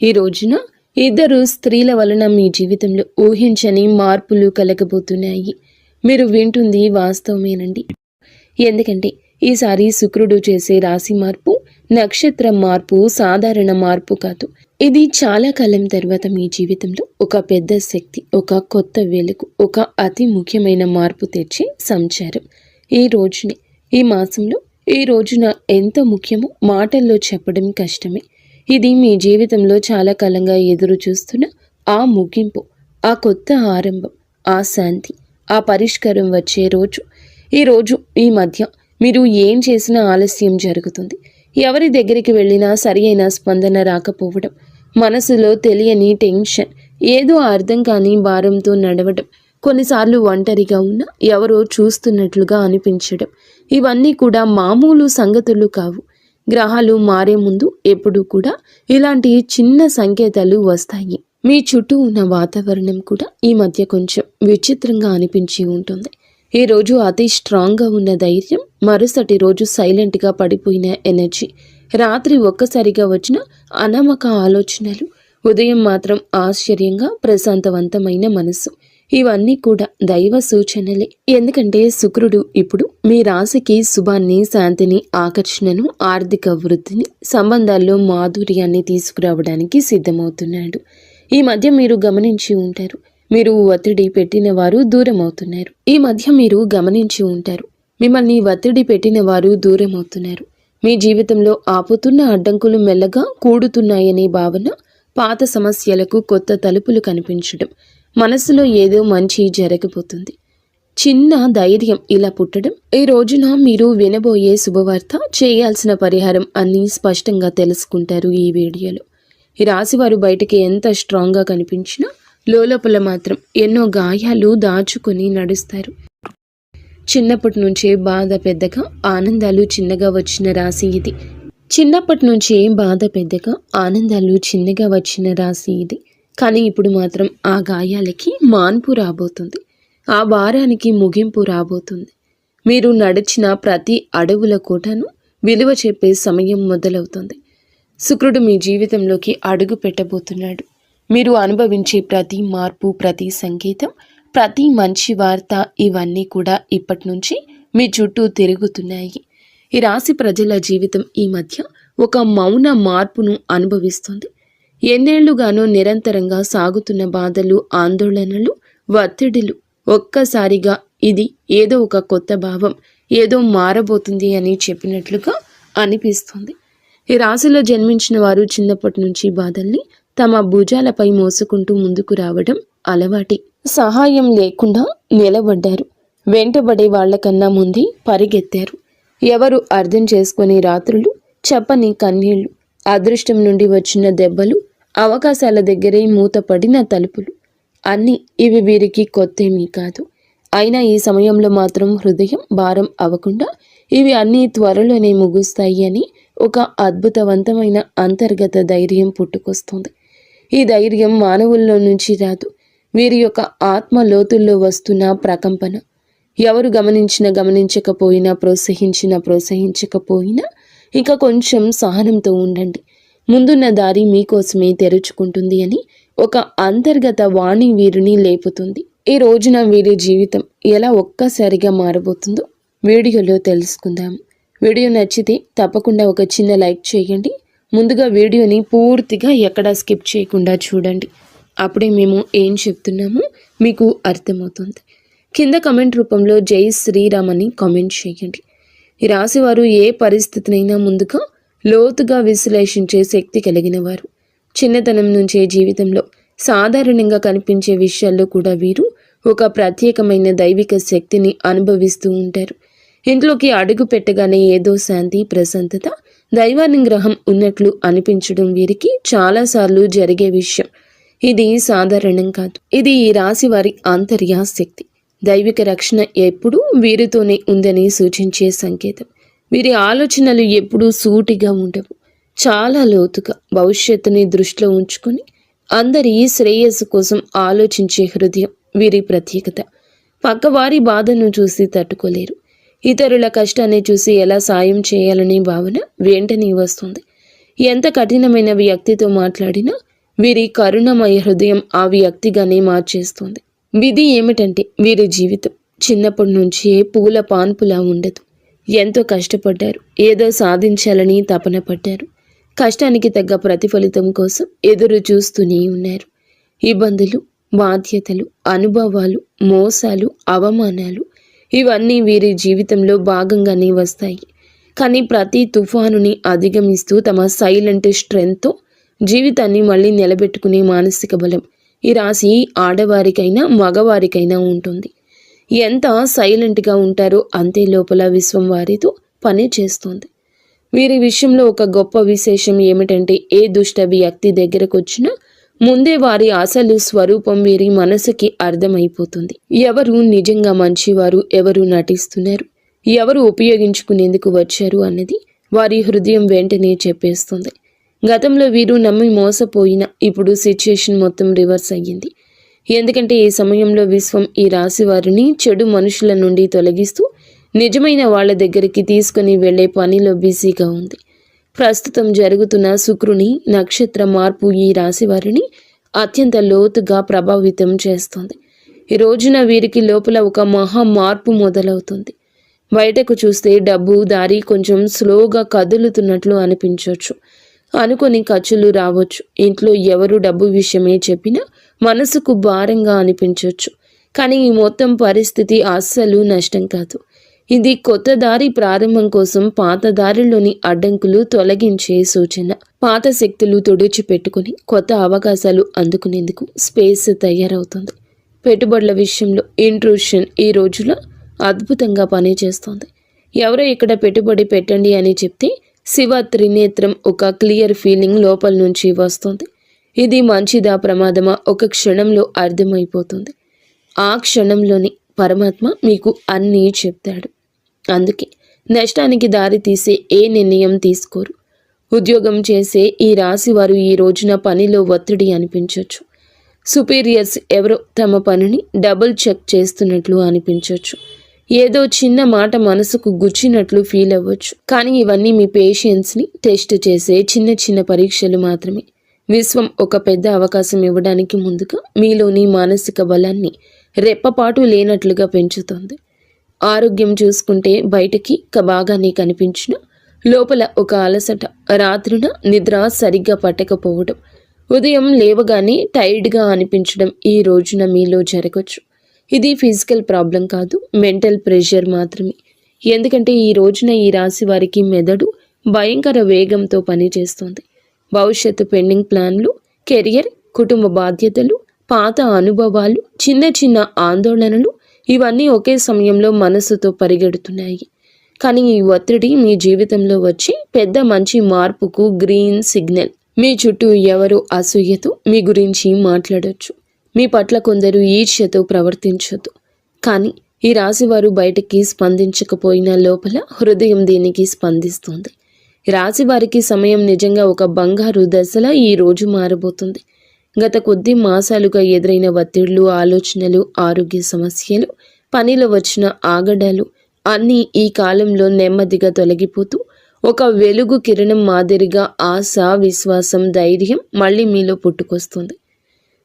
ఈ రోజున ఇద్దరు స్త్రీల వలన మీ జీవితంలో ఊహించని మార్పులు కలగబోతున్నాయి. మీరు వింటుంది వాస్తవమేనండి. ఎందుకంటే ఈసారి శుక్రుడు చేసే రాశి మార్పు, నక్షత్ర మార్పు సాధారణ మార్పు కాదు. ఇది చాలా కాలం తర్వాత మీ జీవితంలో ఒక పెద్ద శక్తి, ఒక కొత్త వెలుగు, ఒక అతి ముఖ్యమైన మార్పు తెచ్చే సంచారం. ఈ మాసంలో ఈ రోజున ఎంత ముఖ్యమో మాటల్లో చెప్పడం కష్టమే. ఇది మీ జీవితంలో చాలా కాలంగా ఎదురు చూస్తున్న ఆ ముగింపు, ఆ కొత్త ఆరంభం, ఆ శాంతి, ఆ పరిష్కారం వచ్చే రోజు. ఈ మధ్య మీరు ఏం చేసినా ఆలస్యం జరుగుతుంది. ఎవరి దగ్గరికి వెళ్ళినా సరి అయిన స్పందన రాకపోవడం, మనసులో తెలియని టెన్షన్, ఏదో అర్థం కాని భారంతో నడవడం, కొన్నిసార్లు ఒంటరిగా ఉన్న ఎవరో చూస్తున్నట్లుగా అనిపించడం, ఇవన్నీ కూడా మామూలు సంగతులు కావు. గ్రహాలు మారే ముందు ఎప్పుడూ కూడా ఇలాంటి చిన్న సంకేతాలు వస్తాయి. మీ చుట్టూ ఉన్న వాతావరణం కూడా ఈ మధ్య కొంచెం విచిత్రంగా అనిపించి ఉంటుంది. ఈ రోజు అతి స్ట్రాంగ్గా ఉన్న ధైర్యం, మరుసటి రోజు సైలెంట్గా పడిపోయిన ఎనర్జీ, రాత్రి ఒక్కసారిగా వచ్చిన అనామక ఆలోచనలు, ఉదయం మాత్రం ఆశ్చర్యంగా ప్రశాంతవంతమైన మనసు, ఇవన్నీ కూడా దైవ సూచనలే. ఎందుకంటే శుక్రుడు ఇప్పుడు మీ రాశికి శుభాన్ని, శాంతిని, ఆకర్షణను, ఆర్థిక వృద్ధిని, సంబంధాల్లో మాధుర్యాన్ని తీసుకురావడానికి సిద్ధమవుతున్నాడు. ఈ మధ్య మీరు గమనించి ఉంటారు, మీరు ఒత్తిడి పెట్టిన వారు దూరం అవుతున్నారు. మిమ్మల్ని ఒత్తిడి పెట్టిన వారు దూరం అవుతున్నారు. మీ జీవితంలో ఆపుతున్న అడ్డంకులు మెల్లగా కూడుతున్నాయనే భావన, పాత సమస్యలకు కొత్త తలుపులు కనిపించడం, మనసులో ఏదో మంచి జరగబోతుంది, చిన్న ధైర్యం ఇలా పుట్టడం. ఈ రోజున మీరు వినబోయే శుభవార్త, చేయాల్సిన పరిహారం అన్నీ స్పష్టంగా తెలుసుకుంటారు ఈ వీడియోలో. ఈ రాశివారు బయటికి ఎంత స్ట్రాంగ్గా కనిపించినా లోపల మాత్రం ఎన్నో గాయాలు దాచుకొని నడుస్తారు. చిన్నప్పటి నుంచే బాధ పెద్దగా, ఆనందాలు చిన్నగా వచ్చిన రాశి ఇది. కానీ ఇప్పుడు మాత్రం ఆ గాయాలకి మాన్పు రాబోతుంది, ఆ భారానికి ముగింపు రాబోతుంది. మీరు నడిచిన ప్రతి అడవుల కోటను విలువ చెప్పే సమయం మొదలవుతుంది. శుక్రుడు మీ జీవితంలోకి అడుగు పెట్టబోతున్నాడు. మీరు అనుభవించే ప్రతి మార్పు, ప్రతి సంకేతం, ప్రతి మంచి వార్త, ఇవన్నీ కూడా ఇప్పటి నుంచి మీ చుట్టూ తిరుగుతున్నాయి. ఈ రాశి ప్రజల జీవితం ఈ మధ్య ఒక మౌన మార్పును అనుభవిస్తుంది. ఎన్నేళ్లుగానో నిరంతరంగా సాగుతున్న బాధలు, ఆందోళనలు, ఒత్తిడిలు ఒక్కసారిగా ఇది ఏదో ఒక కొత్త భావం, ఏదో మారబోతుంది అని చెప్పినట్లుగా అనిపిస్తుంది. ఈ రాశిలో జన్మించిన వారు చిన్నప్పటి నుంచి బాధల్ని తమ భుజాలపై మోసుకుంటూ ముందుకు రావడం అలవాటి. సహాయం లేకుండా నిలబడ్డారు. వెంటబడే వాళ్లకన్నా ముందే పరిగెత్తారు. ఎవరు అర్థం చేసుకునే రాత్రులు, చెప్పని కన్నీళ్లు, అదృష్టం నుండి వచ్చిన దెబ్బలు, అవకాశాల దగ్గరే మూతపడిన తలుపులు, అన్నీ ఇవి వీరికి కొత్తేమీ కాదు. అయినా ఈ సమయంలో మాత్రం హృదయం భారం అవ్వకుండా ఇవి అన్నీ త్వరలోనే ముగుస్తాయి అని ఒక అద్భుతవంతమైన అంతర్గత ధైర్యం పుట్టుకొస్తుంది. ఈ ధైర్యం మానవుల్లో నుంచి రాదు, వీరి యొక్క ఆత్మ లోతుల్లో వస్తున్న ప్రకంపన. ఎవరు గమనించకపోయినా, ప్రోత్సహించకపోయినా ఇక కొంచెం సహనంతో ఉండండి. ముందున్న దారి మీకోసమే తెరుచుకుంటుంది అని ఒక అంతర్గత వాణి వీరిని లేపుతుంది. ఈ రోజున వీరి జీవితం ఎలా ఒక్కసారిగా మారబోతుందో వీడియోలో తెలుసుకుందాం. వీడియో నచ్చితే తప్పకుండా ఒక చిన్న లైక్ చేయండి. ముందుగా వీడియోని పూర్తిగా ఎక్కడా స్కిప్ చేయకుండా చూడండి. అప్పుడే మేము ఏం చెప్తున్నామో మీకు అర్థమవుతుంది. కింద కమెంట్ రూపంలో జై శ్రీరామ్ అని కామెంట్ చేయండి. ఈ రాశివారు ఏ పరిస్థితినైనా ముందుగా లోతుగా విశ్లేషించే శక్తి కలిగిన వారు. చిన్నతనం నుంచే జీవితంలో సాధారణంగా కనిపించే విషయాల్లో కూడా వీరు ఒక ప్రత్యేకమైన దైవిక శక్తిని అనుభవిస్తూ ఉంటారు. ఇంట్లోకి అడుగు పెట్టగానే ఏదో శాంతి, ప్రశాంతత, దైవానుగ్రహం ఉన్నట్లు అనిపించడం వీరికి చాలాసార్లు జరిగే విషయం. ఇది సాధారణం కాదు. ఇది ఈ రాశి వారి ఆంతర్య శక్తి. దైవిక రక్షణ ఎప్పుడూ వీరితోనే ఉందని సూచించే సంకేతం. వీరి ఆలోచనలు ఎప్పుడూ సూటిగా ఉండవు, చాలా లోతుగా భవిష్యత్తుని దృష్టిలో ఉంచుకొని అందరి శ్రేయస్సు కోసం ఆలోచించే హృదయం వీరి ప్రత్యేకత. పక్కవారి బాధను చూసి తట్టుకోలేరు. ఇతరుల కష్టాన్ని చూసి ఎలా సాయం చేయాలనే భావన వెంటనే వస్తుంది. ఎంత కఠినమైన వ్యక్తితో మాట్లాడినా వీరి కరుణమయ హృదయం ఆ వ్యక్తిగానే మార్చేస్తుంది. విధి ఏమిటంటే వీరి జీవితం చిన్నప్పటి నుంచే పూల పాన్పులా ఉండదు. ఎంతో కష్టపడ్డారు, ఏదో సాధించాలని తపన పడ్డారు. కష్టానికి తగ్గ ప్రతిఫలితం కోసం ఎదురు చూస్తూనే ఉన్నారు. ఇబ్బందులు, బాధ్యతలు, అనుభవాలు, మోసాలు, అవమానాలు ఇవన్నీ వీరి జీవితంలో భాగంగానే వస్తాయి. కానీ ప్రతి తుఫానుని అధిగమిస్తూ తమ సైలెంట్ స్ట్రెంగ్త్తో జీవితాన్ని మళ్ళీ నిలబెట్టుకునే మానసిక బలం ఈ రాశి ఆడవారికైనా మగవారికైనా ఉంటుంది. ఎంత సైలెంట్గా ఉంటారో అంతే లోపల విశ్వం వారితో పని చేస్తుంది. వీరి విషయంలో ఒక గొప్ప విశేషం ఏమిటంటే ఏ దుష్ట వ్యక్తి దగ్గరకు వచ్చినా ముందే వారి అసలు స్వరూపం వీరి మనసుకి అర్థమైపోతుంది. ఎవరు నిజంగా మంచివారు, ఎవరు నటిస్తున్నారు, ఎవరు ఉపయోగించుకునేందుకు వచ్చారు అన్నది వారి హృదయం వెంటనే చెప్పేస్తుంది. గతంలో వీరు నమ్మి మోసపోయిన ఇప్పుడు సిచ్యుయేషన్ మొత్తం రివర్స్ అయ్యింది. ఎందుకంటే ఈ సమయంలో విశ్వం ఈ రాశి వారిని చెడు మనుషుల నుండి తొలగిస్తూ నిజమైన వాళ్ళ దగ్గరికి తీసుకుని వెళ్లే పనిలో బిజీగా ఉంది. ప్రస్తుతం జరుగుతున్న శుక్రుని నక్షత్ర మార్పు ఈ రాశి వారిని అత్యంత లోతుగా ప్రభావితం చేస్తుంది. ఈ రోజున వీరికి లోపల ఒక మహా మార్పు మొదలవుతుంది. బయటకు చూస్తే డబ్బు దారి కొంచెం స్లోగా కదులుతున్నట్లు అనిపించవచ్చు. అనుకొని ఖర్చులు రావచ్చు. ఇంట్లో ఎవరు డబ్బు విషయమే చెప్పినా మనసుకు భారంగా అనిపించవచ్చు. కానీ ఈ మొత్తం పరిస్థితి అస్సలు నష్టం కాదు. ఇది కొత్త దారి ప్రారంభం కోసం పాత దారిలోని అడ్డంకులు తొలగించే సూచన. పాత శక్తులు తుడిచిపెట్టుకుని కొత్త అవకాశాలు అందుకునేందుకు స్పేస్ తయారవుతుంది. పెట్టుబడుల విషయంలో ఇంట్రూషన్ ఈ రోజులో అద్భుతంగా పనిచేస్తుంది. ఎవరో ఇక్కడ పెట్టుబడి పెట్టండి అని చెప్తే శివ త్రినేత్రం ఒక క్లియర్ ఫీలింగ్ లోపల నుంచి వస్తుంది. ఇది మంచిదా ప్రమాదమా ఒక క్షణంలో అర్థమైపోతుంది. ఆ క్షణంలోని పరమాత్మ మీకు అన్నీ చెప్తాడు. అందుకే నష్టానికి దారి తీసే ఏ నిర్ణయం తీసుకోరు. ఉద్యోగం చేసే ఈ రాశి వారు ఈ రోజున పనిలో ఒత్తిడి అనిపించవచ్చు. సుపీరియర్స్ ఎవరో తమ పనిని డబుల్ చెక్ చేస్తున్నట్లు అనిపించవచ్చు. ఏదో చిన్న మాట మనసుకు గుచ్చినట్లు ఫీల్ అవ్వచ్చు. కానీ ఇవన్నీ మీ పేషెన్స్ని టెస్ట్ చేసే చిన్న చిన్న పరీక్షలు మాత్రమే. విశ్వం ఒక పెద్ద అవకాశం ఇవ్వడానికి ముందుగా మీలోని మానసిక బలాన్ని రెప్పపాటు లేనట్లుగా పెంచుతుంది. ఆరోగ్యం చూసుకుంటే బయటికి బాగానే కనిపించిన లోపల ఒక అలసట, రాత్రిన నిద్ర సరిగ్గా పట్టకపోవడం, ఉదయం లేవగానే టైర్డ్గా అనిపించడం ఈ రోజున మీలో జరగచ్చు. ఇది ఫిజికల్ ప్రాబ్లం కాదు, మెంటల్ ప్రెషర్ మాత్రమే. ఎందుకంటే ఈ రోజున ఈ రాశి వారికి మెదడు భయంకర వేగంతో పనిచేస్తుంది. భవిష్యత్తు పెండింగ్ ప్లాన్లు, కెరియర్, కుటుంబ బాధ్యతలు, పాత అనుభవాలు, చిన్న చిన్న ఆందోళనలు ఇవన్నీ ఒకే సమయంలో మనసుతో పరిగెడుతున్నాయి. కానీ ఈ ఒత్తిడి మీ జీవితంలో వచ్చి పెద్ద మంచి మార్పుకు గ్రీన్ సిగ్నల్. మీ చుట్టూ ఎవరో అసూయతో మీ గురించి మాట్లాడొచ్చు. మీ పట్ల కొందరు ఈర్ష్యతో ప్రవర్తించొద్దు. కానీ ఈ రాశివారు బయటికి స్పందించకపోయినా లోపల హృదయం దీనికి స్పందిస్తుంది. రాశివారికి సమయం నిజంగా ఒక బంగారు దశలా ఈ రోజు మారబోతుంది. గత కొద్ది మాసాలుగా ఎదురైన ఒత్తిళ్లు, ఆలోచనలు, ఆరోగ్య సమస్యలు, పనిలో వచ్చిన ఆగడాలు అన్నీ ఈ కాలంలో నెమ్మదిగా తొలగిపోతూ ఒక వెలుగు కిరణం మాదిరిగా ఆశ, విశ్వాసం, ధైర్యం మళ్ళీ మీలో పుట్టుకొస్తుంది.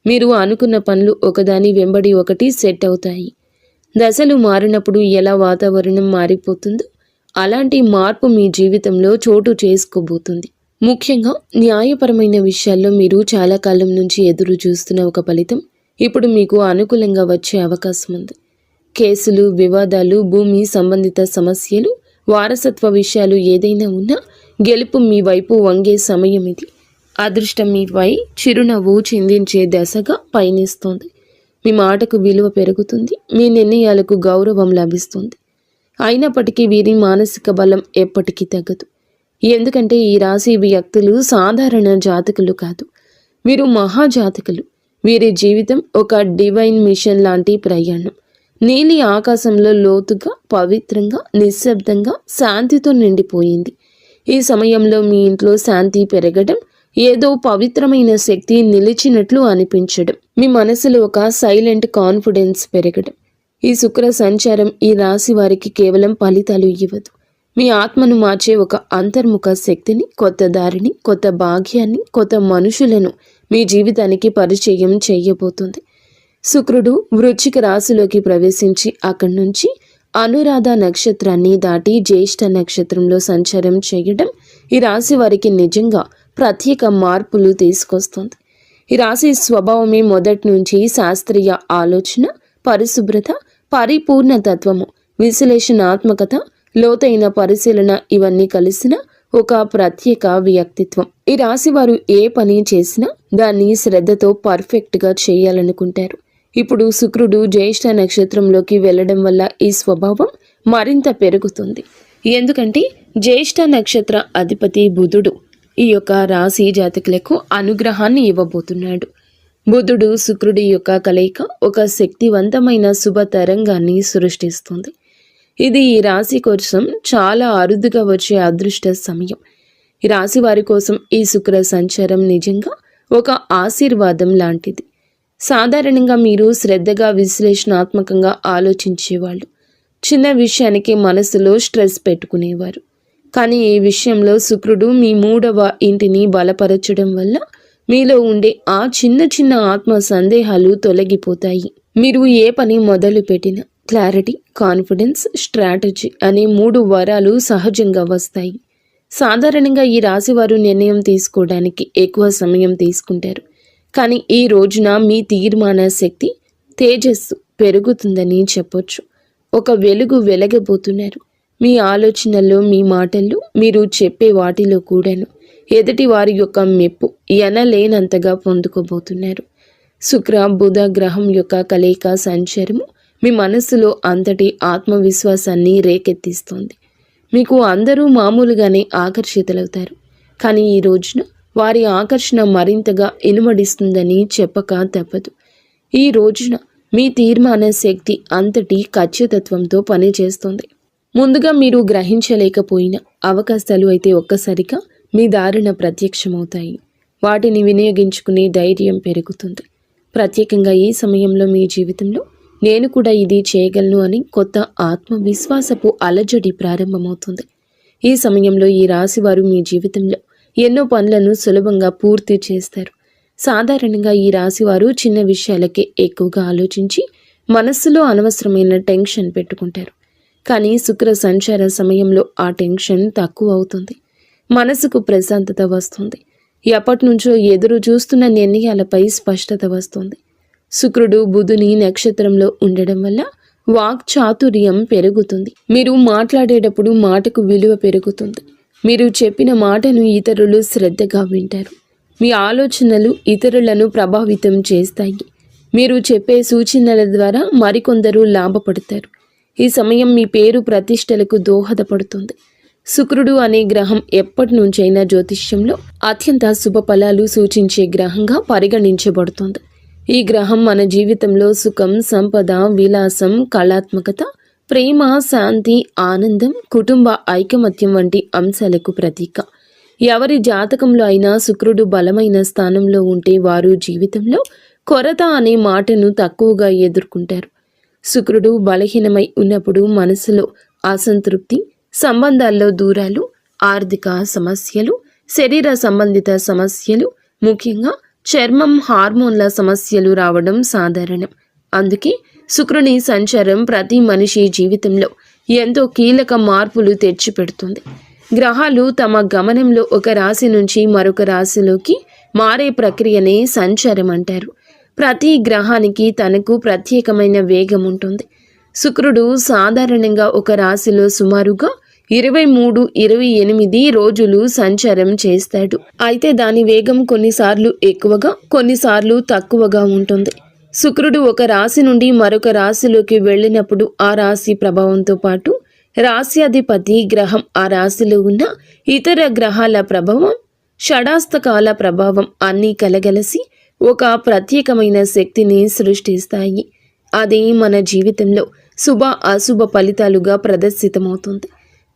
మీరు అనుకున్న పనులు ఒకదాని వెంబడి ఒకటి సెట్ అవుతాయి. దశలు మారినప్పుడు ఎలా వాతావరణం మారిపోతుందో అలాంటి మార్పు మీ జీవితంలో చోటు చేసుకోబోతుంది. ముఖ్యంగా న్యాయపరమైన విషయాల్లో మీరు చాలా కాలం నుంచి ఎదురు చూస్తున్న ఒక ఫలితం ఇప్పుడు మీకు అనుకూలంగా వచ్చే అవకాశం ఉంది. కేసులు, వివాదాలు, భూమి సంబంధిత సమస్యలు, వారసత్వ విషయాలు ఏదైనా ఉన్నా గెలుపు మీ వైపు వంగే సమయం ఇది. అదృష్టం మీపై చిరునవ్వు చిందించే దశగా పయనిస్తోంది. మీ మాటకు విలువ పెరుగుతుంది. మీ నిర్ణయాలకు గౌరవం లభిస్తుంది. అయినప్పటికీ వీరి మానసిక బలం ఎప్పటికీ తగ్గదు. ఎందుకంటే ఈ రాశి వ్యక్తులు సాధారణ జాతకులు కాదు, వీరు మహాజాతకులు. వీరి జీవితం ఒక డివైన్ మిషన్ లాంటి ప్రయాణం. నీలి ఆకాశంలో లోతుగా, పవిత్రంగా, నిశ్శబ్దంగా, శాంతితో నిండిపోయింది. ఈ సమయంలో మీ ఇంట్లో శాంతి పెరగడం, ఏదో పవిత్రమైన శక్తి నిలిచినట్లు అనిపించడం, మీ మనసులో ఒక సైలెంట్ కాన్ఫిడెన్స్ పెరగడం. ఈ శుక్ర సంచారం ఈ రాశి వారికి కేవలం ఫలితాలు ఇవ్వదు. మీ ఆత్మను మార్చే ఒక అంతర్ముఖ శక్తిని, కొత్త దారిని, కొత్త భాగ్యాన్ని, కొత్త మనుషులను మీ జీవితానికి పరిచయం చేయబోతుంది. శుక్రుడు వృశ్చిక రాశిలోకి ప్రవేశించి అక్కడి నుంచి అనురాధ నక్షత్రాన్ని దాటి జ్యేష్ఠ నక్షత్రంలో సంచారం చేయడం ఈ రాశి వారికి నిజంగా ప్రత్యేక మార్పులు తీసుకొస్తుంది. ఈ రాశి స్వభావమే మొదటి నుంచి శాస్త్రీయ ఆలోచన, పరిశుభ్రత, పరిపూర్ణ తత్వము, విశ్లేషణాత్మకత, లోతైన పరిశీలన ఇవన్నీ కలిసిన ఒక ప్రత్యేక వ్యక్తిత్వం. ఈ రాశి వారు ఏ పని చేసినా దాన్ని శ్రద్ధతో పర్ఫెక్ట్గా చేయాలనుకుంటారు. ఇప్పుడు శుక్రుడు జ్యేష్ఠ నక్షత్రంలోకి వెళ్ళడం వల్ల ఈ స్వభావం మరింత పెరుగుతుంది. ఎందుకంటే జ్యేష్ఠ నక్షత్ర అధిపతి బుధుడు ఈ యొక్క రాశి జాతకులకు అనుగ్రహాన్ని ఇవ్వబోతున్నాడు. బుధుడు శుక్రుడి యొక్క కలయిక ఒక శక్తివంతమైన శుభ తరంగాన్ని సృష్టిస్తుంది. ఇది ఈ రాశి కోసం చాలా అరుదుగా వచ్చే అదృష్ట సమయం. ఈ రాశి వారి కోసం ఈ శుక్ర సంచారం నిజంగా ఒక ఆశీర్వాదం లాంటిది. సాధారణంగా మీరు శ్రద్ధగా విశ్లేషణాత్మకంగా ఆలోచించేవాళ్ళు. చిన్న విషయానికి మనసులో స్ట్రెస్ పెట్టుకునేవారు. కానీ ఈ విషయంలో శుక్రుడు మీ 3వ ఇంటిని బలపరచడం వల్ల మీలో ఉండే ఆ చిన్న చిన్న ఆత్మ సందేహాలు తొలగిపోతాయి. మీరు ఏ పని మొదలు పెట్టినా క్లారిటీ, కాన్ఫిడెన్స్, స్ట్రాటజీ అనే 3 వరాలు సహజంగా వస్తాయి. సాధారణంగా ఈ రాశివారు నిర్ణయం తీసుకోవడానికి ఎక్కువ సమయం తీసుకుంటారు. కానీ ఈ రోజున మీ తీర్మాన శక్తి, తేజస్సు పెరుగుతుందని చెప్పొచ్చు. ఒక వెలుగు వెలగబోతున్నారు. మీ ఆలోచనల్లో, మీ మాటల్లో, మీరు చెప్పే వాటిలో కూడాను ఎదుటి వారి యొక్క మెప్పు ఎనలేనంతగా పొందుకోబోతున్నారు. శుక్ర బుధ గ్రహం యొక్క కలయిక సంచారము మీ మనస్సులో అంతటి ఆత్మవిశ్వాసాన్ని రేకెత్తిస్తోంది. మీకు అందరూ మామూలుగానే ఆకర్షితులవుతారు. కానీ ఈ రోజున వారి ఆకర్షణ మరింతగా ఇనుమడిస్తుందని చెప్పక తప్పదు. ఈ రోజున మీ తీర్మాన శక్తి అంతటి ఖచ్చితత్వంతో పనిచేస్తుంది. ముందుగా మీరు గ్రహించలేకపోయిన అవకాశాలు అయితే ఒక్కసారిగా మీ దారిన ప్రత్యక్షమవుతాయి. వాటిని వినియోగించుకునే ధైర్యం పెరుగుతుంది. ప్రత్యేకంగా ఈ సమయంలో మీ జీవితంలో నేను కూడా ఇది చేయగలను అని కొత్త ఆత్మవిశ్వాసపు అలజడి ప్రారంభమవుతుంది. ఈ సమయంలో ఈ రాశివారు మీ జీవితంలో ఎన్నో పనులను సులభంగా పూర్తి చేస్తారు. సాధారణంగా ఈ రాశివారు చిన్న విషయాలకే ఎక్కువగా ఆలోచించి మనస్సులో అనవసరమైన టెన్షన్ పెట్టుకుంటారు. కానీ శుక్ర సంచార సమయంలో ఆ టెన్షన్ తక్కువ అవుతుంది. మనసుకు ప్రశాంతత వస్తుంది. ఎప్పటి నుంచో ఎదురు చూస్తున్న నిర్ణయాలపై స్పష్టత వస్తుంది. శుక్రుడు బుధుని నక్షత్రంలో ఉండడం వల్ల వాక్ చాతుర్యం పెరుగుతుంది. మీరు మాట్లాడేటప్పుడు మాటకు విలువ పెరుగుతుంది. మీరు చెప్పిన మాటను ఇతరులు శ్రద్ధగా వింటారు. మీ ఆలోచనలు ఇతరులను ప్రభావితం చేస్తాయి. మీరు చెప్పే సూచనల ద్వారా మరికొందరు లాభపడతారు. ఈ సమయం మీ పేరు ప్రతిష్టలకు దోహదపడుతుంది. శుక్రుడు అనే గ్రహం ఎప్పటి నుంచైనా జ్యోతిష్యంలో అత్యంత శుభ ఫలాలు సూచించే గ్రహంగా పరిగణించబడుతుంది. ఈ గ్రహం మన జీవితంలో సుఖం, సంపద, విలాసం, కళాత్మకత, ప్రేమ, శాంతి, ఆనందం, కుటుంబ ఐకమత్యం వంటి అంశాలకు ప్రతీక. ఎవరి జాతకంలో అయినా శుక్రుడు బలమైన స్థానంలో ఉంటే వారు జీవితంలో కొరత అనే మాటను తక్కువగా ఎదుర్కొంటారు. శుక్రుడు బలహీనమై ఉన్నప్పుడు మనసులో అసంతృప్తి, సంబంధాల్లో దూరాలు, ఆర్థిక సమస్యలు, శరీర సంబంధిత సమస్యలు, ముఖ్యంగా చర్మం, హార్మోన్ల సమస్యలు రావడం సాధారణం. అందుకే శుక్రుని సంచారం ప్రతి మనిషి జీవితంలో ఎంతో కీలక మార్పులు తెచ్చిపెడుతుంది. గ్రహాలు తమ గమనంలో ఒక రాశి నుంచి మరొక రాశిలోకి మారే ప్రక్రియనే సంచారం అంటారు. ప్రతి గ్రహానికి తనకు ప్రత్యేకమైన వేగం ఉంటుంది. శుక్రుడు సాధారణంగా ఒక రాశిలో సుమారుగా 23-28 రోజులు సంచారం చేస్తాడు. అయితే దాని వేగం కొన్నిసార్లు ఎక్కువగా, కొన్నిసార్లు తక్కువగా ఉంటుంది. శుక్రుడు ఒక రాశి నుండి మరొక రాశిలోకి వెళ్ళినప్పుడు ఆ రాశి ప్రభావంతో పాటు రాశ్యాధిపతి గ్రహం, ఆ రాశిలో ఉన్న ఇతర గ్రహాల ప్రభావం, షడాస్తకాల ప్రభావం అన్నీ కలగలసి ఒక ప్రత్యేకమైన శక్తిని సృష్టిస్తాయి. అది మన జీవితంలో శుభ అశుభ ఫలితాలుగా ప్రదర్శితమవుతుంది.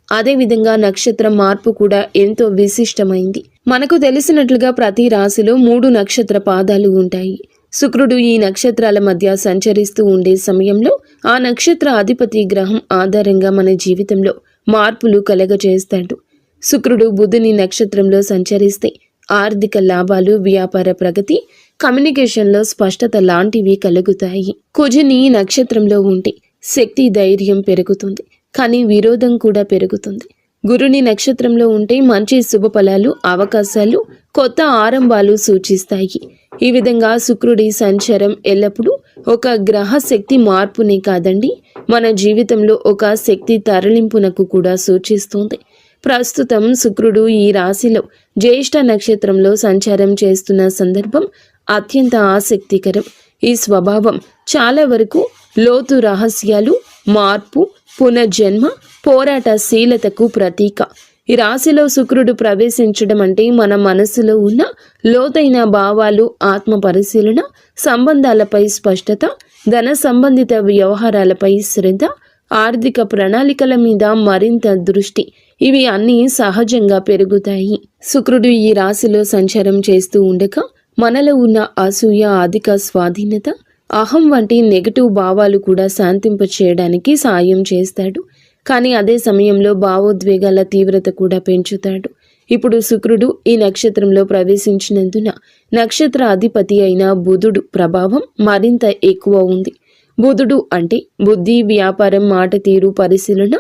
అదేవిధంగా నక్షత్ర మార్పు కూడా ఎంతో విశిష్టమైంది. మనకు తెలిసినట్లుగా ప్రతి రాశిలో 3 నక్షత్ర పాదాలు ఉంటాయి. శుక్రుడు ఈ నక్షత్రాల మధ్య సంచరిస్తూ ఉండే సమయంలో ఆ నక్షత్ర అధిపతి గ్రహం ఆధారంగా మన జీవితంలో మార్పులు కలగజేస్తాడు. శుక్రుడు బుధుని నక్షత్రంలో సంచరిస్తే ఆర్థిక లాభాలు, వ్యాపార ప్రగతి, కమ్యూనికేషన్లో స్పష్టత లాంటివి కలుగుతాయి. కుజుని నక్షత్రంలో ఉంటే శక్తి, ధైర్యం పెరుగుతుంది, కానీ విరోధం కూడా పెరుగుతుంది. గురుని నక్షత్రంలో ఉంటే మంచి శుభ ఫలాలు, అవకాశాలు, కొత్త ఆరంభాలు సూచిస్తాయి. ఈ విధంగా శుక్రుడి సంచారం ఎల్లప్పుడూ ఒక గ్రహ శక్తి మార్పునే కాదండి, మన జీవితంలో ఒక శక్తి తరలింపునకు కూడా సూచిస్తుంది. ప్రస్తుతం శుక్రుడు ఈ రాశిలో జ్యేష్ఠ నక్షత్రంలో సంచారం చేస్తున్న సందర్భం అత్యంత ఆసక్తికరం. ఈ స్వభావం చాలా వరకు లోతు రహస్యాలు, మార్పు, పునర్జన్మ, పోరాటశీలతకు ప్రతీక. ఈ రాశిలో శుక్రుడు ప్రవేశించడం అంటే మన మనసులో ఉన్న లోతైన భావాలు, ఆత్మ పరిశీలన, సంబంధాలపై స్పష్టత, ధన సంబంధిత వ్యవహారాలపై శ్రద్ధ, ఆర్థిక ప్రణాళికల మీద మరింత దృష్టి, ఇవి అన్నీ సహజంగా పెరుగుతాయి. శుక్రుడు ఈ రాశిలో సంచారం చేస్తూ ఉండగా మనలో ఉన్న అసూయ, అధిక స్వాధీనత, అహం వంటి నెగటివ్ భావాలు కూడా శాంతింపచేయడానికి సాయం చేస్తాడు. కానీ అదే సమయంలో భావోద్వేగాల తీవ్రత కూడా పెంచుతాడు. ఇప్పుడు శుక్రుడు ఈ నక్షత్రంలో ప్రవేశించినందున నక్షత్ర అధిపతి అయిన బుధుడు ప్రభావం మరింత ఎక్కువ ఉంది. బుధుడు అంటే బుద్ధి, వ్యాపారం, మాట తీరు, పరిశీలన,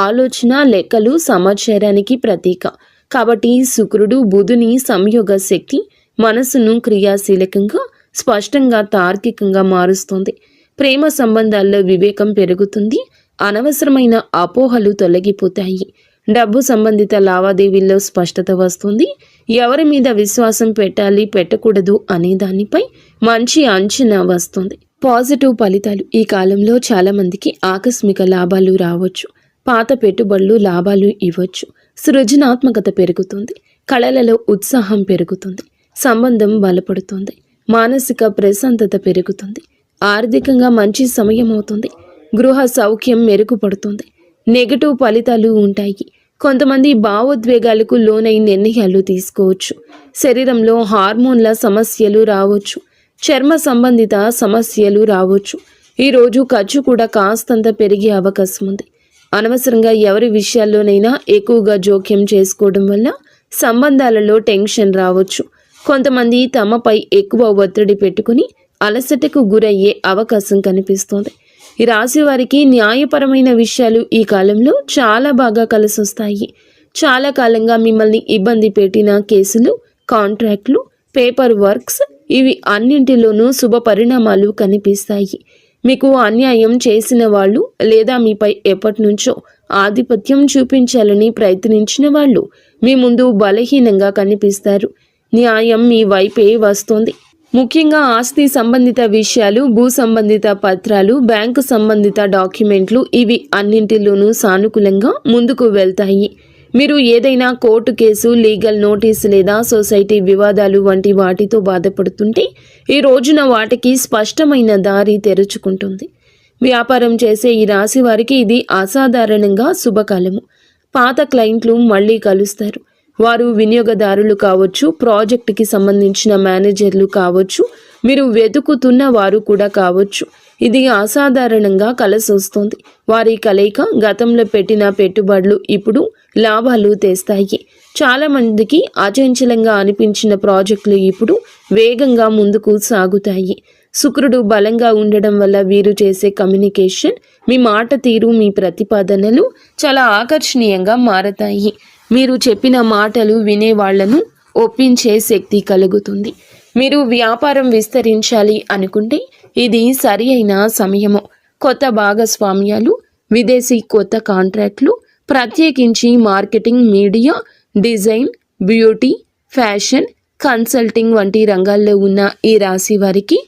ఆలోచన, లెక్కలు, సమాచారానికి ప్రతీక. కాబట్టి శుక్రుడు బుధుని సంయోగ శక్తి మనసును క్రియాశీలకంగా, స్పష్టంగా, తార్కికంగా మారుస్తుంది. ప్రేమ సంబంధాల్లో వివేకం పెరుగుతుంది, అనవసరమైన అపోహలు తొలగిపోతాయి. డబ్బు సంబంధిత లావాదేవీల్లో స్పష్టత వస్తుంది. ఎవరి మీద విశ్వాసం పెట్టాలి, పెట్టకూడదు అనే దానిపై మంచి అంచనా వస్తుంది. పాజిటివ్ ఫలితాలు. ఈ కాలంలో చాలామందికి ఆకస్మిక లాభాలు రావచ్చు. పాత పెట్టుబడులు లాభాలు ఇవ్వచ్చు. సృజనాత్మకత పెరుగుతుంది. కళలలో ఉత్సాహం పెరుగుతుంది. సంబంధం బలపడుతుంది. మానసిక ప్రశాంతత పెరుగుతుంది. ఆర్థికంగా మంచి సమయం అవుతుంది. గృహ సౌఖ్యం మెరుగుపడుతుంది. నెగటివ్ ఫలితాలు ఉంటాయి. కొంతమంది భావోద్వేగాలకు లోనై నిర్ణయాలు తీసుకోవచ్చు. శరీరంలో హార్మోన్ల సమస్యలు రావచ్చు. చర్మ సంబంధిత సమస్యలు రావచ్చు. ఈరోజు ఖర్చు కూడా కాస్తంత పెరిగే అవకాశం ఉంది. అనవసరంగా ఎవరి విషయాల్లోనైనా ఎక్కువగా జోక్యం చేసుకోవడం వల్ల సంబంధాలలో టెన్షన్ రావచ్చు. కొంతమంది తమపై ఎక్కువ ఒత్తిడి పెట్టుకుని అలసటకు గురయ్యే అవకాశం కనిపిస్తోంది. ఈ రాశి వారికి న్యాయపరమైన విషయాలు ఈ కాలంలో చాలా బాగా కలిసొస్తాయి. చాలా కాలంగా మిమ్మల్ని ఇబ్బంది పెట్టిన కేసులు, కాంట్రాక్ట్లు, పేపర్ వర్క్స్, ఇవి అన్నింటిలోనూ శుభ పరిణామాలు కనిపిస్తాయి. మీకు అన్యాయం చేసిన వాళ్ళు లేదా మీపై ఎప్పటి నుంచో ఆధిపత్యం చూపించాలని ప్రయత్నించిన వాళ్ళు మీ ముందు బలహీనంగా కనిపిస్తారు. న్యాయం మీ వైపే వస్తోంది. ముఖ్యంగా ఆస్తి సంబంధిత విషయాలు, భూ సంబంధిత పత్రాలు, బ్యాంకు సంబంధిత డాక్యుమెంట్లు, ఇవి అన్నింటిలోనూ సానుకూలంగా ముందుకు వెళ్తాయి. మీరు ఏదైనా కోర్టు కేసు, లీగల్ నోటీస్ లేదా సొసైటీ వివాదాలు వంటి వాటితో బాధపడుతుంటే ఈ రోజున వాటికి స్పష్టమైన దారి తెరుచుకుంటుంది. వ్యాపారం చేసే ఈ రాశి వారికి ఇది అసాధారణంగా శుభకాలము. పాత క్లయింట్లు మళ్ళీ కలుస్తారు. వారు వినియోగదారులు కావచ్చు, ప్రాజెక్టుకి సంబంధించిన మేనేజర్లు కావచ్చు, మీరు వెతుకుతున్న వారు కూడా కావచ్చు. ఇది అసాధారణంగా కలిసొస్తుంది. వారి కలయిక గతంలో పెట్టిన పెట్టుబడులు ఇప్పుడు లాభాలు తెస్తాయి. చాలామందికి అచంచలంగా అనిపించిన ప్రాజెక్టులు ఇప్పుడు వేగంగా ముందుకు సాగుతాయి. శుక్రుడు బలంగా ఉండడం వల్ల వీరు చేసే కమ్యూనికేషన్, మీ మాట తీరు, మీ ప్రతిపాదనలు చాలా ఆకర్షణీయంగా మారతాయి. మీరు చెప్పిన మాటలు వినేవాళ్లను ఒప్పించే శక్తి కలుగుతుంది. మీరు వ్యాపారం విస్తరించాలి అనుకుంటే ఇది సరి అయిన సమయము. కొత్త భాగస్వామ్యాలు, విదేశీ కొత్త కాంట్రాక్ట్లు, ప్రత్యేకించి marketing, media, design, beauty, fashion, consulting వంటి రంగాల్లో ఉన్న ఈ రాశి వారికి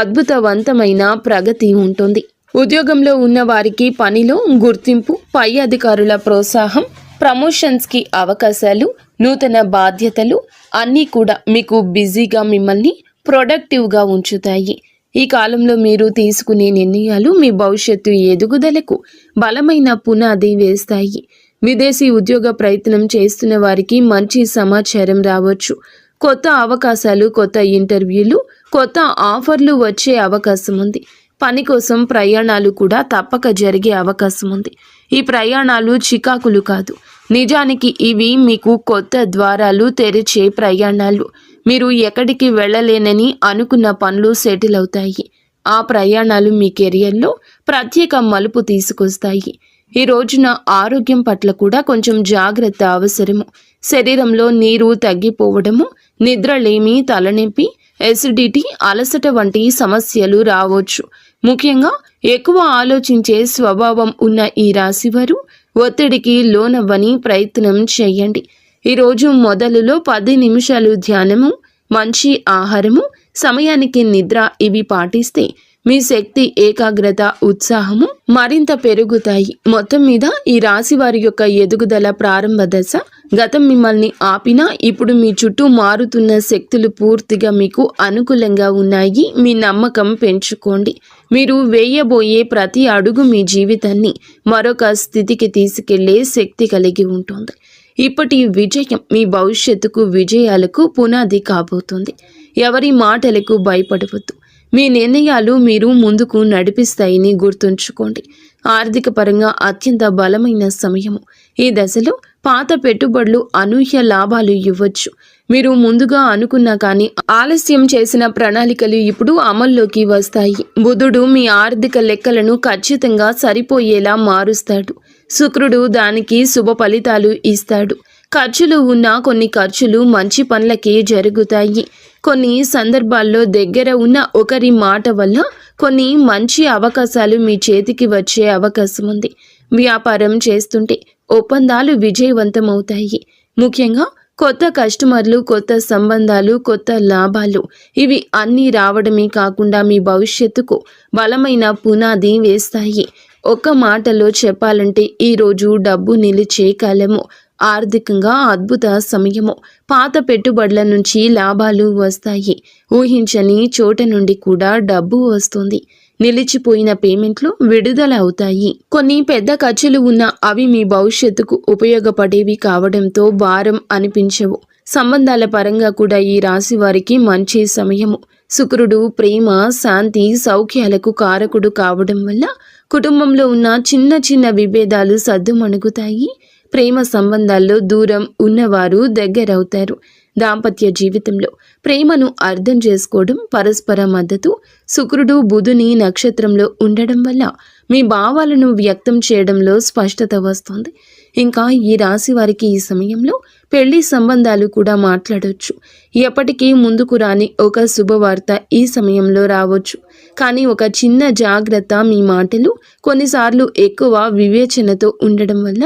అద్భుతవంతమైన ప్రగతి ఉంటుంది. ఉద్యోగంలో ఉన్న వారికి పనిలో గుర్తింపు, పై అధికారుల ప్రోత్సాహం, ప్రమోషన్స్కి అవకాశాలు, నూతన బాధ్యతలు అన్నీ కూడా మీకు బిజీగా, మిమ్మల్ని ప్రొడక్టివ్గా ఉంచుతాయి. ఈ కాలంలో మీరు తీసుకునే నిర్ణయాలు మీ భవిష్యత్తు ఎదుగుదలకు బలమైన పునాది వేస్తాయి. విదేశీ ఉద్యోగ ప్రయత్నం చేస్తున్న వారికి మంచి సమాచారం రావచ్చు. కొత్త అవకాశాలు, కొత్త ఇంటర్వ్యూలు, కొత్త ఆఫర్లు వచ్చే అవకాశం ఉంది. పని కోసం ప్రయాణాలు కూడా తప్పక జరిగే అవకాశం ఉంది. ఈ ప్రయాణాలు చికాకులు కాదు, నిజానికి ఇవి మీకు కొత్త ద్వారాలు తెరిచే ప్రయాణాలు. మీరు ఎక్కడికి వెళ్ళలేనని అనుకున్న పనులు సెటిల్ అవుతాయి. ఆ ప్రయాణాలు మీ కెరియర్లో ప్రత్యేక మలుపు తీసుకొస్తాయి. ఈ రోజున ఆరోగ్యం పట్ల కూడా కొంచెం జాగ్రత్త అవసరము. శరీరంలో నీరు తగ్గిపోవడము, నిద్రలేమి, తలనొప్పి, ఎసిడిటీ, అలసట వంటి సమస్యలు రావచ్చు. ముఖ్యంగా ఎక్కువ ఆలోచించే స్వభావం ఉన్న ఈ రాశివారు ఒత్తిడికి లోనవ్వని ప్రయత్నం చేయండి. ఈరోజు మొదలులో 10 నిమిషాలు ధ్యానము, మంచి ఆహారము, సమయానికి నిద్ర ఇవి పాటిస్తే మీ శక్తి, ఏకాగ్రత, ఉత్సాహము మరింత పెరుగుతాయి. మొత్తం మీద ఈ రాశి వారి యొక్క ఎదుగుదల ప్రారంభ దశ. గతం మిమ్మల్ని ఆపినా ఇప్పుడు మీ చుట్టూ మారుతున్న శక్తులు పూర్తిగా మీకు అనుకూలంగా ఉన్నాయి. మీ నమ్మకం పెంచుకోండి. మీరు వేయబోయే ప్రతి అడుగు మీ జీవితాన్ని మరొక స్థితికి తీసుకెళ్లే శక్తి కలిగి ఉంటుంది. ఇప్పటి విజయం మీ భవిష్యత్తుకు, విజయాలకు పునాది కాబోతుంది. ఎవరి మాటలకు భయపడవద్దు. మీ నిర్ణయాలు మీరు ముందుకు నడిపిస్తాయని గుర్తుంచుకోండి. ఆర్థిక పరంగా అత్యంత బలమైన సమయము. ఈ దశలో పాత పెట్టుబడులు అనూహ్య లాభాలు ఇవ్వచ్చు. మీరు ముందుగా అనుకున్నా కానీ ఆలస్యం చేసిన ప్రణాళికలు ఇప్పుడు అమల్లోకి వస్తాయి. బుధుడు మీ ఆర్థిక లెక్కలను ఖచ్చితంగా సరిపోయేలా మారుస్తాడు. శుక్రుడు దానికి శుభ ఫలితాలు ఇస్తాడు. ఖర్చులు ఉన్న కొన్ని ఖర్చులు మంచి పనులకే జరుగుతాయి. కొన్ని సందర్భాల్లో దగ్గర ఉన్న ఒకరి మాట వల్ల కొన్ని మంచి అవకాశాలు మీ చేతికి వచ్చే అవకాశం ఉంది. వ్యాపారం చేస్తుంటే ఒప్పందాలు విజయవంతమవుతాయి. ముఖ్యంగా కొత్త కస్టమర్లు, కొత్త సంబంధాలు, కొత్త లాభాలు ఇవి అన్నీ రావడమే కాకుండా మీ భవిష్యత్తుకు బలమైన పునాది వేస్తాయి. ఒక్క మాటలో చెప్పాలంటే ఈరోజు డబ్బు నిలిచే కాలము. ఆర్థికంగా అద్భుత సమయము. పాత పెట్టుబడుల నుంచి లాభాలు వస్తాయి. ఊహించని చోట నుండి కూడా డబ్బు వస్తుంది. నిలిచిపోయిన పేమెంట్లు విడుదల అవుతాయి. కొన్ని పెద్ద ఖర్చులు ఉన్నా అవి మీ భవిష్యత్తుకు ఉపయోగపడేవి కావడంతో భారం అనిపించవు. సంబంధాల పరంగా కూడా ఈ రాశి వారికి మంచి సమయము. శుక్రుడు ప్రేమ, శాంతి, సౌఖ్యాలకు కారకుడు కావడం వల్ల కుటుంబంలో ఉన్న చిన్న చిన్న విభేదాలు సద్దుమణుగుతాయి. ప్రేమ సంబంధాల్లో దూరం ఉన్నవారు దగ్గరవుతారు. దాంపత్య జీవితంలో ప్రేమను అర్థం చేసుకోవడం, పరస్పర మద్దతు. శుక్రుడు బుధుని నక్షత్రంలో ఉండడం వల్ల మీ భావాలను వ్యక్తం చేయడంలో స్పష్టత వస్తుంది. ఇంకా ఈ రాశి వారికి ఈ సమయంలో పెళ్లి సంబంధాలు కూడా మాట్లాడవచ్చు. ఎప్పటికీ ముందుకు రాని ఒక శుభవార్త ఈ సమయంలో రావచ్చు. కానీ ఒక చిన్న జాగ్రత్త, మీ మాటలు కొన్నిసార్లు ఎక్కువ వివేచనతో ఉండడం వల్ల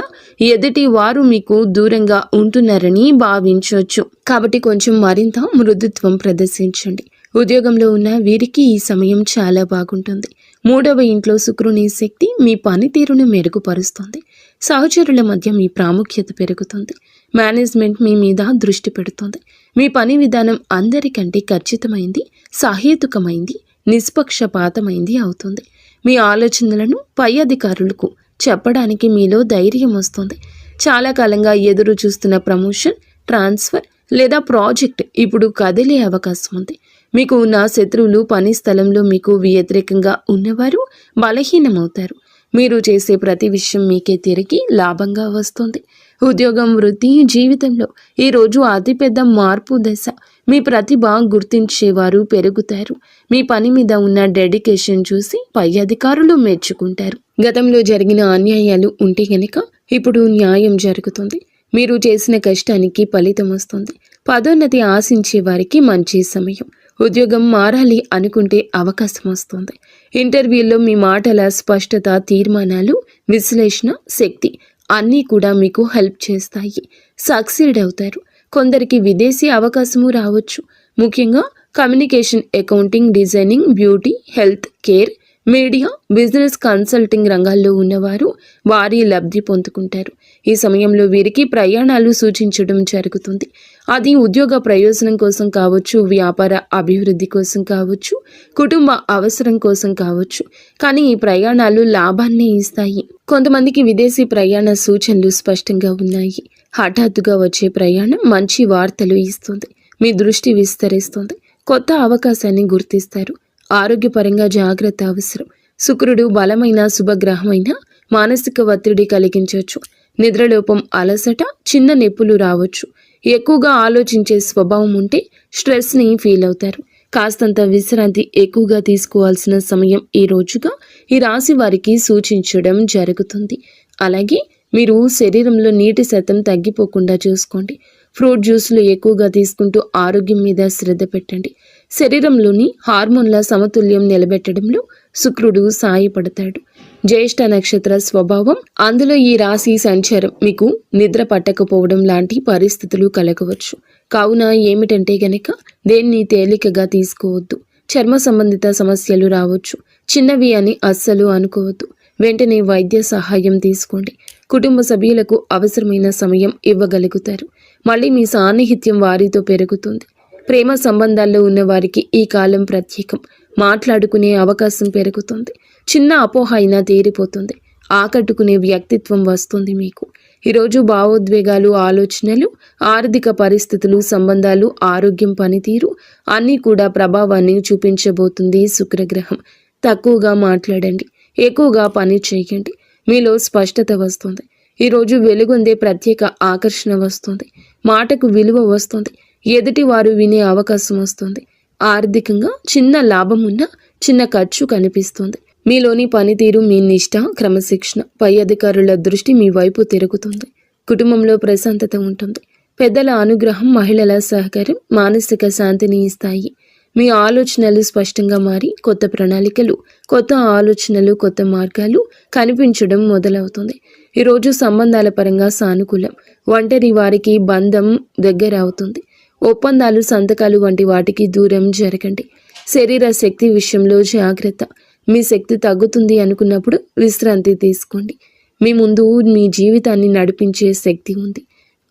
ఎదుటి వారు మీకు దూరంగా ఉంటున్నారని భావించవచ్చు. కాబట్టి కొంచెం మరింత మృదుత్వం ప్రదర్శించండి. ఉద్యోగంలో ఉన్న వీరికి ఈ సమయం చాలా బాగుంటుంది. 3వ ఇంట్లో శుక్రుని శక్తి మీ పనితీరును మెరుగుపరుస్తుంది. సహచరుల మధ్య మీ ప్రాముఖ్యత పెరుగుతుంది. మేనేజ్మెంట్ మీ మీద దృష్టి పెడుతుంది. మీ పని విధానం అందరికంటే ఖచ్చితమైంది, సహేతుకమైంది, నిష్పక్షపాతమైంది అవుతుంది. మీ ఆలోచనలను పై అధికారులకు చెప్పడానికి మీలో ధైర్యం వస్తుంది. చాలా కాలంగా ఎదురు చూస్తున్న ప్రమోషన్, ట్రాన్స్ఫర్ లేదా ప్రాజెక్ట్ ఇప్పుడు కదిలే అవకాశం ఉంది. మీకు ఉన్న శత్రువులు, పని స్థలంలో మీకు వ్యతిరేకంగా ఉన్నవారు బలహీనమవుతారు. మీరు చేసే ప్రతి విషయం మీకే తిరిగి లాభంగా వస్తుంది. ఉద్యోగం, వృత్తి, జీవితంలో ఈరోజు అతిపెద్ద మార్పు దశ. మీ ప్రతిభ గుర్తించేవారు పెరుగుతారు. మీ పని మీద ఉన్న డెడికేషన్ చూసి పై అధికారులు మెచ్చుకుంటారు. గతంలో జరిగిన అన్యాయాలు ఉంటే గనక ఇప్పుడు న్యాయం జరుగుతుంది. మీరు చేసిన కష్టానికి ఫలితం వస్తుంది. పదోన్నతి ఆశించే వారికి మంచి సమయం. ఉద్యోగం మారాలి అనుకుంటే అవకాశం వస్తుంది. ఇంటర్వ్యూల్లో మీ మాటల స్పష్టత, తీర్మానాలు, విశ్లేషణ శక్తి అన్నీ కూడా మీకు హెల్ప్ చేస్తాయి. సక్సీడ్ అవుతారు. కొందరికి విదేశీ అవకాశము రావచ్చు. ముఖ్యంగా communication, accounting, designing, beauty, health care, media, business, consulting రంగాల్లో ఉన్నవారు వారి లబ్ధి పొందుకుంటారు. ఈ సమయంలో వీరికి ప్రయాణాలు సూచించడం జరుగుతుంది. అది ఉద్యోగ ప్రయోజనం కోసం కావచ్చు, వ్యాపార అభివృద్ధి కోసం కావచ్చు, కుటుంబ అవసరం కోసం కావచ్చు. కానీ ఈ ప్రయాణాలు లాభాన్ని ఇస్తాయి. కొంతమందికి విదేశీ ప్రయాణ సూచనలు స్పష్టంగా ఉన్నాయి. హఠాత్తుగా వచ్చే ప్రయాణం మంచి వార్తలు ఇస్తుంది. మీ దృష్టి విస్తరిస్తుంది. కొత్త అవకాశాన్ని గుర్తిస్తారు. ఆరోగ్యపరంగా జాగ్రత్త అవసరం. శుక్రుడు బలమైన శుభగ్రహమైన మానసిక ఒత్తిడి కలిగించవచ్చు. నిద్రలోపం, అలసట, చిన్న నొప్పులు రావచ్చు. ఎక్కువగా ఆలోచించే స్వభావం ఉంటే స్ట్రెస్ని ఫీల్ అవుతారు. కాస్తంత విశ్రాంతి ఎక్కువగా తీసుకోవాల్సిన సమయం ఈ రోజుగా ఈ రాశి వారికి సూచించడం జరుగుతుంది. అలాగే మీరు శరీరంలో నీటి శాతం తగ్గిపోకుండా చూసుకోండి. ఫ్రూట్ జ్యూస్లు ఎక్కువగా తీసుకుంటూ ఆరోగ్యం మీద శ్రద్ధ పెట్టండి. శరీరంలోని హార్మోన్ల సమతుల్యం నిలబెట్టడంలో శుక్రుడు సాయపడతాడు. జ్యేష్ఠ నక్షత్ర స్వభావం, అందులో ఈ రాశి సంచారం మీకు నిద్ర పట్టకపోవడం లాంటి పరిస్థితులు కలగవచ్చు. కావున ఏమిటంటే గనక దేన్ని తేలికగా తీసుకోవద్దు. చర్మ సంబంధిత సమస్యలు రావచ్చు. చిన్నవి అని అస్సలు అనుకోవద్దు. వెంటనే వైద్య సహాయం తీసుకోండి. కుటుంబ సభ్యులకు అవసరమైన సమయం ఇవ్వగలుగుతారు. మళ్ళీ మీ సాన్నిహిత్యం వారితో పెరుగుతుంది. ప్రేమ సంబంధాల్లో ఉన్న వారికి ఈ కాలం ప్రత్యేకం. మాట్లాడుకునే అవకాశం పెరుగుతుంది. చిన్న అపోహ అయినా తీరిపోతుంది. ఆకట్టుకునే వ్యక్తిత్వం వస్తుంది మీకు. ఈరోజు భావోద్వేగాలు, ఆలోచనలు, ఆర్థిక పరిస్థితులు, సంబంధాలు, ఆరోగ్యం, పనితీరు అన్నీ కూడా ప్రభావాన్ని చూపించబోతుంది శుక్రగ్రహం. తక్కువగా మాట్లాడండి. ఎక్కువగా పని చేయండి. మీలో స్పష్టత వస్తుంది. ఈరోజు వెలుగొందే ప్రత్యేక ఆకర్షణ వస్తుంది. మాటకు విలువ వస్తుంది. ఎదుటి వారు వినే అవకాశం వస్తుంది. ఆర్థికంగా చిన్న లాభం ఉన్నా చిన్న ఖర్చు కనిపిస్తుంది. మీలోని పనితీరు, మీ నిష్ఠ, క్రమశిక్షణ, పై అధికారుల దృష్టి మీ వైపు తిరుగుతుంది. కుటుంబంలో ప్రశాంతత ఉంటుంది. పెద్దల అనుగ్రహం, మహిళల సహకారం మానసిక శాంతిని ఇస్తాయి. మీ ఆలోచనలు స్పష్టంగా మారి కొత్త ప్రణాళికలు, కొత్త ఆలోచనలు, కొత్త మార్గాలు కనిపించడం మొదలవుతుంది. ఈరోజు సంబంధాల పరంగా సానుకూలం. ఒంటరి వారికి బంధం దగ్గర అవుతుంది. ఒప్పందాలు, సంతకాలు వంటి వాటికి దూరం జరగండి. శరీర శక్తి విషయంలో జాగ్రత్త. మీ శక్తి తగ్గుతుంది అనుకున్నప్పుడు విశ్రాంతి తీసుకోండి. మీ ముందు మీ జీవితాన్ని నడిపించే శక్తి ఉంది.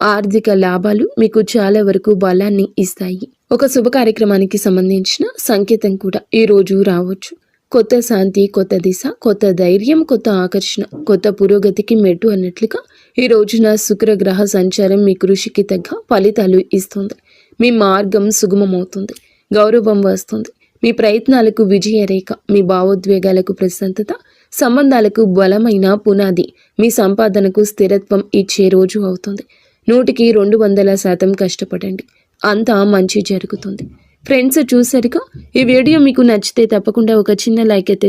ఆర్థిక లాభాలు మీకు చాలా వరకు బలాన్ని ఇస్తాయి. ఒక శుభ కార్యక్రమానికి సంబంధించిన సంకేతం కూడా ఈ రోజు రావచ్చు. కొత్త శాంతి, కొత్త దిశ, కొత్త ధైర్యం, కొత్త ఆకర్షణ, కొత్త పురోగతికి మెట్టు అన్నట్లుగా ఈ రోజున శుక్రగ్రహ సంచారం మీ కృషికి తగ్గ ఫలితాలు ఇస్తుంది. మీ మార్గం సుగమమవుతుంది. గౌరవం వస్తుంది. మీ ప్రయత్నాలకు విజయరేఖ, మీ భావోద్వేగాలకు ప్రశాంతత, సంబంధాలకు బలమైన పునాది, మీ సంపాదనకు స్థిరత్వం ఇచ్చే రోజు అవుతుంది. 100కి 200% కష్టపడండి. అంతా మంచి జరుగుతుంది. ఫ్రెండ్స్, చూసారుగా, ఈ వీడియో మీకు నచ్చితే తప్పకుండా ఒక చిన్న లైక్ అయితే